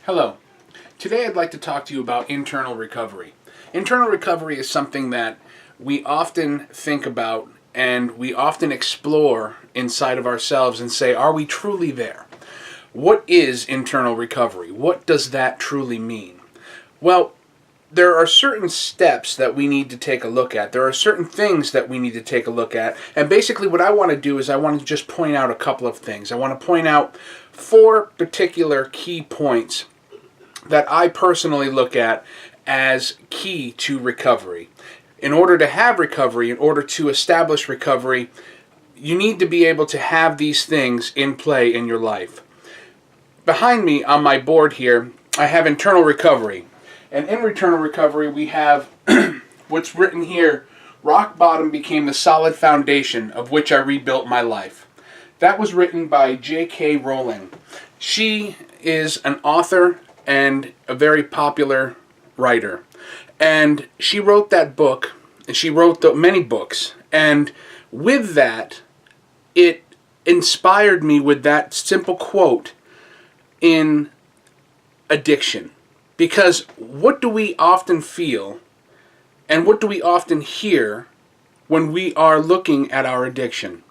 Hello. Today I'd like to talk to you about internal recovery. Internal recovery is something that we often think about and we often explore inside of ourselves and say, are we truly there? What is internal recovery? What does that truly mean? Well, there are certain steps that we need to take a look at. There are certain things that we need to take a look at. And basically what I want to do is I want to just point out a couple of things. I want to point out 4 particular key points that I personally look at as key to recovery. In order to have recovery, in order to establish recovery, you need to be able to have these things in play in your life. Behind me on my board here, I have internal recovery. And in internal recovery, we have what's written here: rock bottom became the solid foundation of which I rebuilt my life. That was written by J.K. Rowling. She is an author and a very popular writer. And she wrote that book, and she wrote many books. And with that, it inspired me with that simple quote in addiction. Because what do we often feel and what do we often hear when we are looking at our addiction?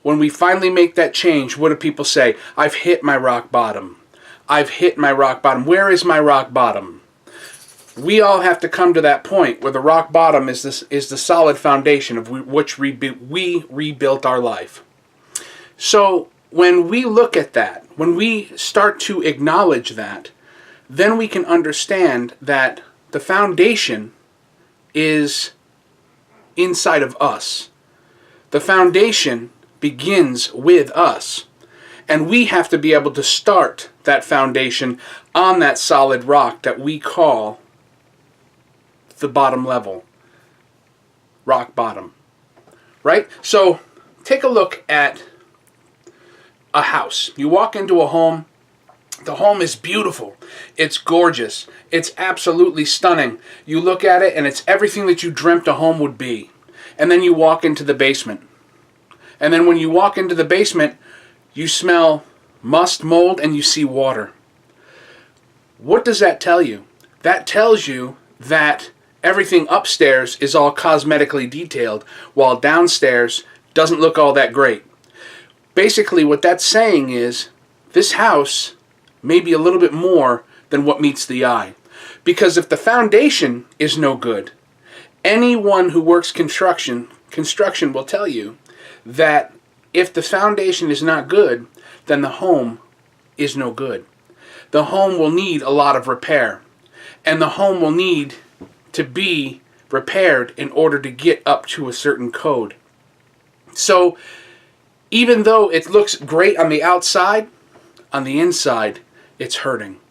When we finally make that change, what do people say? I've hit my rock bottom. I've hit my rock bottom. Where is my rock bottom? We all have to come to that point where the rock bottom is the solid foundation of which we rebuilt our life. So when we look at that, when we start to acknowledge that, then we can understand that the foundation is inside of us. The foundation begins with us. And we have to be able to start that foundation on that solid rock that we call the bottom level. Rock bottom. Right? So take a look at a house. You walk into a home. The home is beautiful. It's gorgeous. It's absolutely stunning. You look at it and it's everything that you dreamt a home would be. And then you walk into the basement. And then when you walk into the basement, you smell must, mold, and you see water. What does that tell you? That tells you that everything upstairs is all cosmetically detailed, while downstairs doesn't look all that great. Basically, what that's saying is, this house may be a little bit more than what meets the eye. Because if the foundation is no good, anyone who works construction will tell you that if the foundation is not good, then the home is no good. The home will need a lot of repair. And the home will need to be repaired in order to get up to a certain code. So, even though it looks great on the outside, on the inside, it's hurting.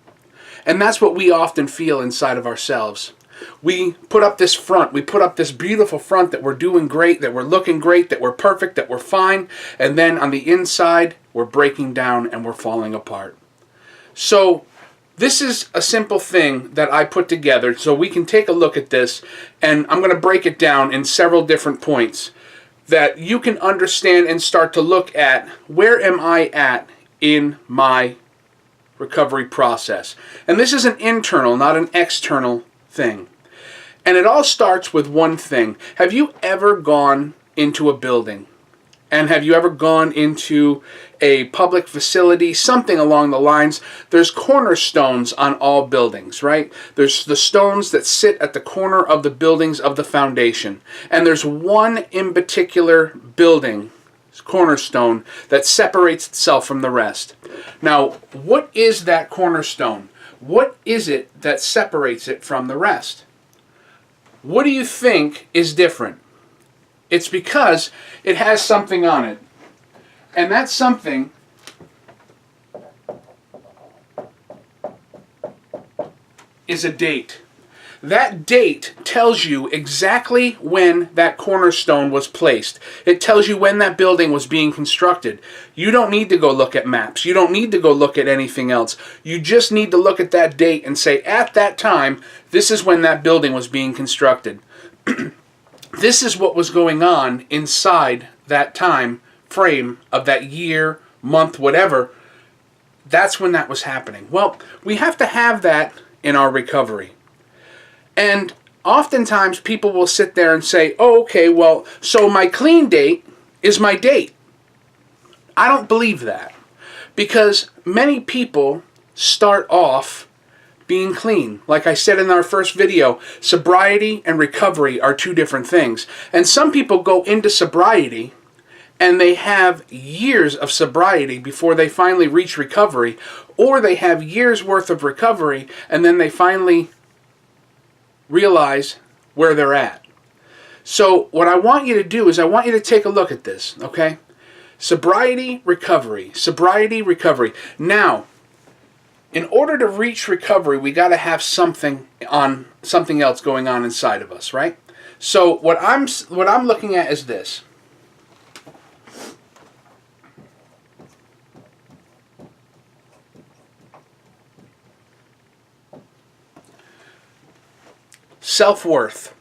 And that's what we often feel inside of ourselves. We put up this front, we put up this beautiful front that we're doing great, that we're looking great, that we're perfect, that we're fine, and then on the inside, we're breaking down and we're falling apart. So, this is a simple thing that I put together so we can take a look at this, and I'm going to break it down in several different points that you can understand and start to look at where am I at in my recovery process. And this is an internal, not an external thing. And it all starts with one thing. Have you ever gone into a building? And have you ever gone into a public facility? Something along the lines. There's cornerstones on all buildings, right? There's the stones that sit at the corner of the buildings of the foundation. And there's one in particular building, cornerstone, that separates itself from the rest. Now, what is that cornerstone? What is it that separates it from the rest? What do you think is different? It's because it has something on it. And that something is a date. That date tells you exactly when that cornerstone was placed. It tells you when that building was being constructed. You don't need to go look at maps. You don't need to go look at anything else. You just need to look at that date and say, at that time, this is when that building was being constructed. This is what was going on inside that time frame of that year, month, whatever, That's when that was happening. Well, we have to have that in our recovery. And oftentimes people will sit there and say, oh, okay, well, so my clean date is my date. I don't believe that, because many people start off being clean. Like I said in our first video, sobriety and recovery are two different things. And some people go into sobriety and they have years of sobriety before they finally reach recovery, or they have years worth of recovery and then they finally realize where they're at. So what I want you to do is I want you to take a look at this, okay? Sobriety, recovery. Sobriety, recovery. Now, in order to reach recovery, we got to have something else going on inside of us, right? So what I'm looking at is this. Self-worth.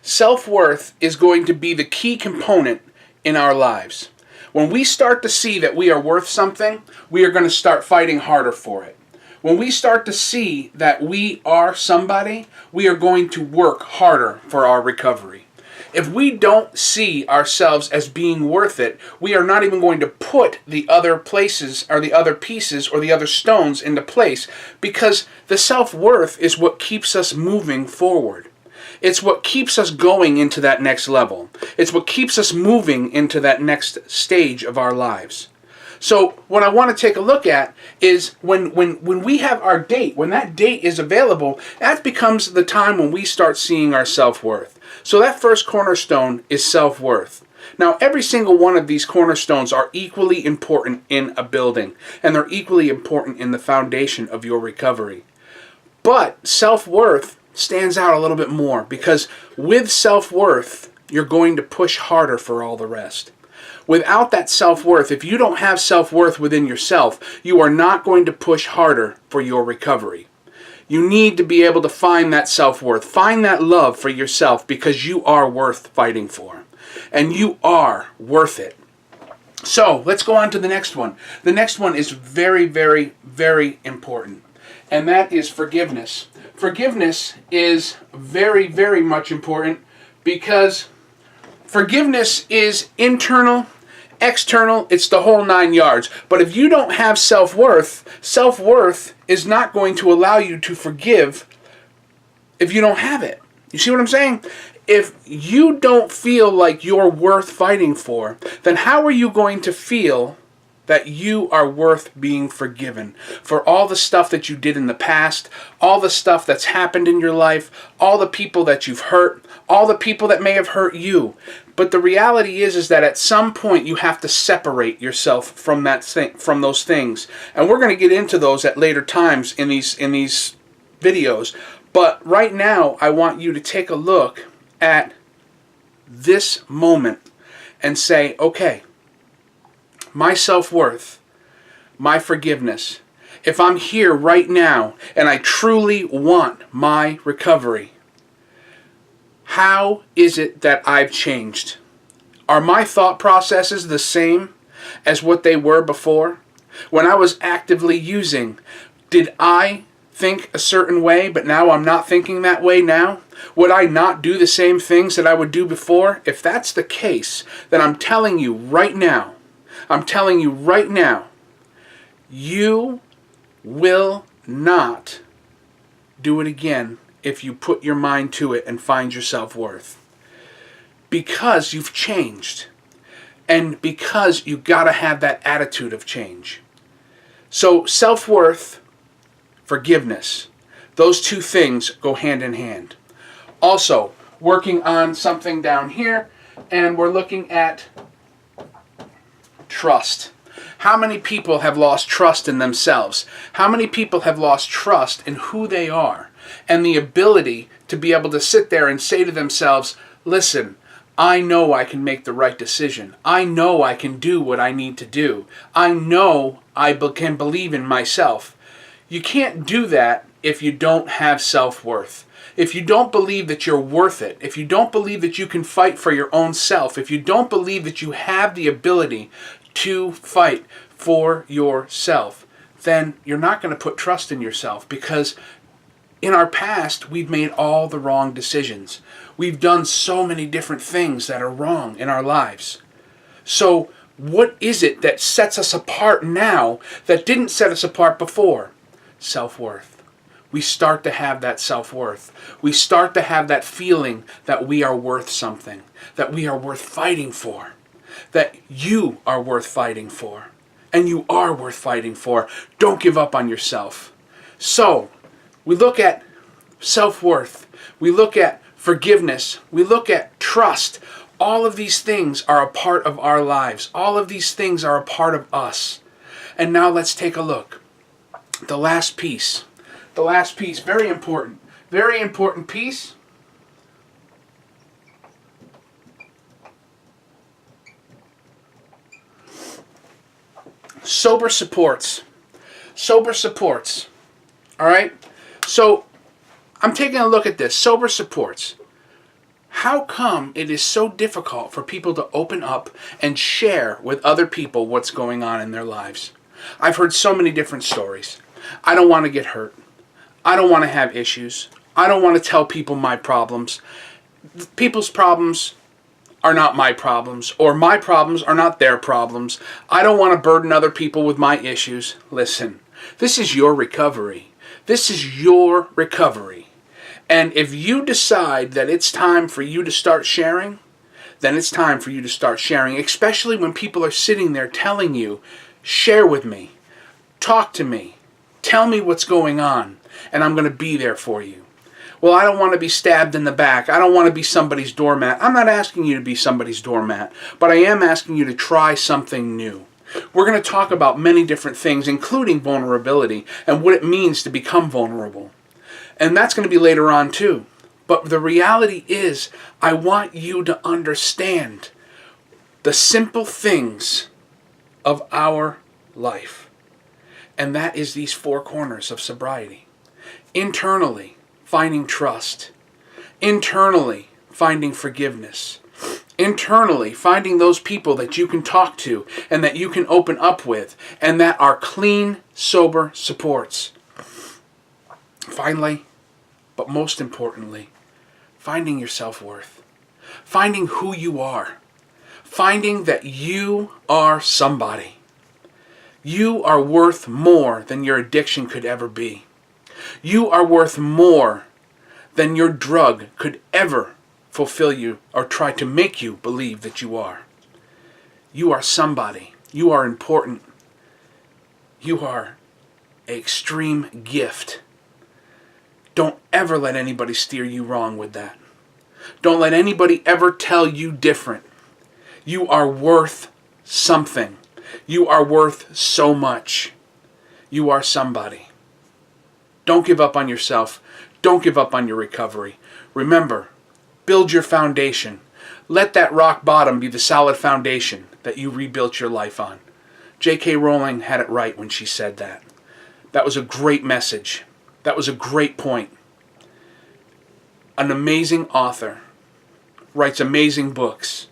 Self-worth is going to be the key component in our lives. When we start to see that we are worth something, we are going to start fighting harder for it. When we start to see that we are somebody, we are going to work harder for our recovery. If we don't see ourselves as being worth it, we are not even going to put the other places or the other pieces or the other stones into place, because the self-worth is what keeps us moving forward. It's what keeps us going into that next level. It's what keeps us moving into that next stage of our lives. So what I want to take a look at is when we have our date, when that date is available, that becomes the time when we start seeing our self-worth. So that first cornerstone is self-worth. Now, every single one of these cornerstones are equally important in a building, and they're equally important in the foundation of your recovery. But self-worth stands out a little bit more, because with self-worth, you're going to push harder for all the rest. Without that self-worth, if you don't have self-worth within yourself, you are not going to push harder for your recovery. You need to be able to find that self-worth, find that love for yourself, because you are worth fighting for. And you are worth it. So, let's go on to the next one. The next one is very, very, very important. And that is forgiveness. Forgiveness is very, very much important, because forgiveness is internal, external, it's the whole 9 yards. But if you don't have self-worth, self-worth is not going to allow you to forgive if you don't have it. You see what I'm saying? If you don't feel like you're worth fighting for, then how are you going to feel that you are worth being forgiven for all the stuff that you did in the past, all the stuff that's happened in your life, all the people that you've hurt, all the people that may have hurt you? But the reality is that at some point you have to separate yourself from from those things. And we're going to get into those at later times in these videos. But right now, I want you to take a look at this moment and say, okay, my self-worth, my forgiveness, if I'm here right now and I truly want my recovery, how is it that I've changed? Are my thought processes the same as what they were before? When I was actively using, did I think a certain way, but now I'm not thinking that way now? Would I not do the same things that I would do before? If that's the case, then I'm telling you right now, you will not do it again if you put your mind to it and find your self-worth. Because you've changed. And because you got to have that attitude of change. So self-worth, forgiveness, those two things go hand in hand. Also, working on something down here, and we're looking at trust. How many people have lost trust in themselves? How many people have lost trust in who they are and the ability to be able to sit there and say to themselves, listen, I know I can make the right decision. I know I can do what I need to do. I know I can believe in myself. You can't do that if you don't have self-worth. If you don't believe that you're worth it, if you don't believe that you can fight for your own self, if you don't believe that you have the ability to fight for yourself, then you're not going to put trust in yourself, because in our past, we've made all the wrong decisions. We've done so many different things that are wrong in our lives. So what is it that sets us apart now that didn't set us apart before? Self-worth. We start to have that self-worth. We start to have that feeling that we are worth something, that we are worth fighting for, that you are worth fighting for, and you are worth fighting for. Don't give up on yourself. So, we look at self-worth, we look at forgiveness, we look at trust. All of these things are a part of our lives. All of these things are a part of us. And now let's take a look. The last piece, very important piece. Sober supports. All right? So, I'm taking a look at this. Sober supports. How come it is so difficult for people to open up and share with other people what's going on in their lives? I've heard so many different stories. I don't want to get hurt. I don't want to have issues. I don't want to tell people my problems. People's problems are not my problems, or my problems are not their problems. I don't want to burden other people with my issues. Listen, this is your recovery. This is your recovery. And if you decide that it's time for you to start sharing, then it's time for you to start sharing, especially when people are sitting there telling you, share with me, talk to me, tell me what's going on, and I'm going to be there for you. Well, I don't want to be stabbed in the back. I don't want to be somebody's doormat. I'm not asking you to be somebody's doormat, but I am asking you to try something new. We're going to talk about many different things, including vulnerability and what it means to become vulnerable. And that's going to be later on too. But the reality is, I want you to understand the simple things of our life. And that is these four corners of sobriety. Internally, finding trust. Internally, finding forgiveness. Internally, finding those people that you can talk to and that you can open up with, and that are clean, sober supports. Finally, but most importantly, finding your self-worth. Finding who you are. Finding that you are somebody. You are worth more than your addiction could ever be. You are worth more than your drug could ever fulfill you or try to make you believe that you are. You are somebody. You are important. You are an extreme gift. Don't ever let anybody steer you wrong with that. Don't let anybody ever tell you different. You are worth something. You are worth so much. You are somebody. Don't give up on yourself. Don't give up on your recovery. Remember, build your foundation. Let that rock bottom be the solid foundation that you rebuilt your life on. J.K. Rowling had it right when she said that. That was a great message. That was a great point. An amazing author. Writes amazing books.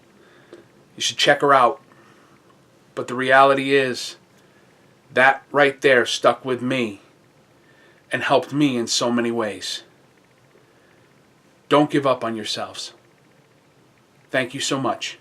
You should check her out. But the reality is, that right there stuck with me and helped me in so many ways. Don't give up on yourselves. Thank you so much.